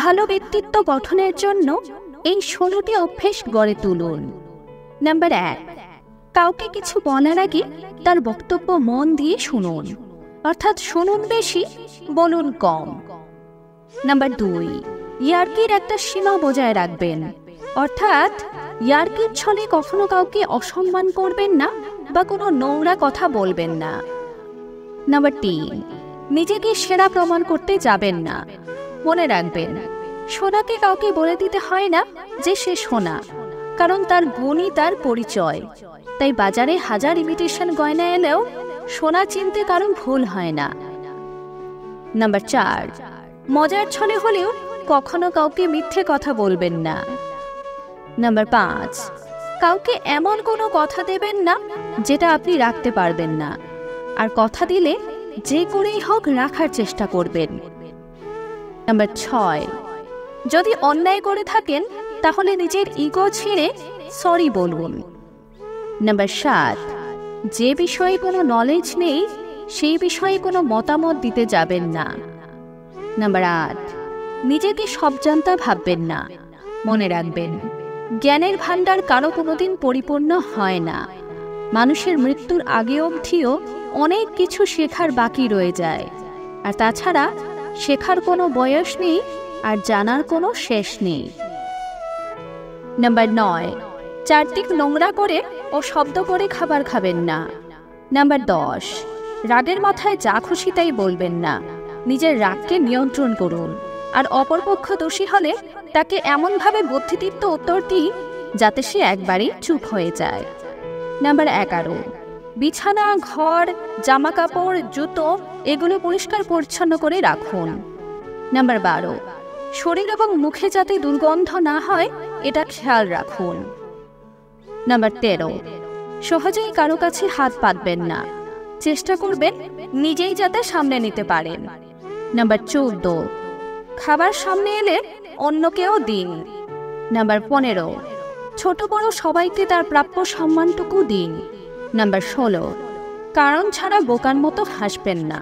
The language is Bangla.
ভালো ব্যক্তিত্ব গঠনের জন্য এই 16টি অভ্যেস গড়ে তুলুন। নাম্বার 1, কাউকে কিছু বলার আগে তার বক্তব্য মন দিয়ে শুনুন, অর্থাৎ শুনুন বেশি, বলুন কম। নাম্বার 2, ইয়ার্কির একটা সীমা বজায় রাখবেন, অর্থাৎ ইয়ার্কির ছলে কখনো কাউকে অসম্মান করবেন না বা কোনো নোংরা কথা বলবেন না। নাম্বার 3, নিজেকে সেরা প্রমাণ করতে যাবেন না। মনে রাখবেন, সোনাকে কাউকে বলে দিতে হয় না যে সে সোনা, কারণ তার গুণই তার পরিচয়। তাই বাজারে হাজার ইমিটেশন গয়না এলেও সোনা চিনতে কারণ ভুল হয় না। নাম্বার 4, মজার ছলে হলেও কখনো কাউকে মিথ্যে কথা বলবেন না। নাম্বার 5, কাউকে এমন কোনো কথা দেবেন না যেটা আপনি রাখতে পারবেন না, আর কথা দিলে যে করেই হোক রাখার চেষ্টা করবেন। নাম্বার 6, যদি অন্যায় করে থাকেন তাহলে নিজের ইগো ছেড়ে সরি বলুন। নাম্বার 7, যে বিষয়ে কোনো নলেজ নেই সেই বিষয়ে কোনো মতামত দিতে যাবেন না। নাম্বার 8, নিজেকে সবজান্তা ভাববেন না। মনে রাখবেন, জ্ঞানের ভাণ্ডার কারো কোনোদিন পরিপূর্ণ হয় না। মানুষের মৃত্যুর আগে অবধিও অনেক কিছু শেখার বাকি রয়ে যায়, আর তাছাড়া শেখার কোনো বয়স নেই আর জানার কোনো শেষ নেই। নাম্বার 9, চারদিক নোংরা করে ও শব্দ করে খাবার খাবেন না। নাম্বার 10, রাগের মাথায় যা খুশি তাই বলবেন না। নিজের রাগকে নিয়ন্ত্রণ করুন, আর অপরপক্ষ দোষী হলে তাকে এমনভাবে বুদ্ধিদীপ্ত উত্তর দিন যাতে সে একবারেই চুপ হয়ে যায়। নাম্বার 11, বিছানা, ঘর, জামা কাপড়, জুতো এগুলো পরিষ্কার পরিচ্ছন্ন করে রাখুন। নাম্বার 12, শরীর এবং মুখে যাতে দুর্গন্ধ না হয় এটা খেয়াল রাখুন। নাম্বার 13, সহজেই কারো কাছে হাত পাতবেন না। চেষ্টা করবেন নিজেই যাতে সামনে নিতে পারেন। নাম্বার 14, খাবার সামনে এলে অন্যকেও দিন। নাম্বার 15, ছোট বড় সবাইকে তার প্রাপ্য সম্মানটুকু দিন। নাম্বার 16, কারণ ছাড়া বোকার মতো হাসবেন না।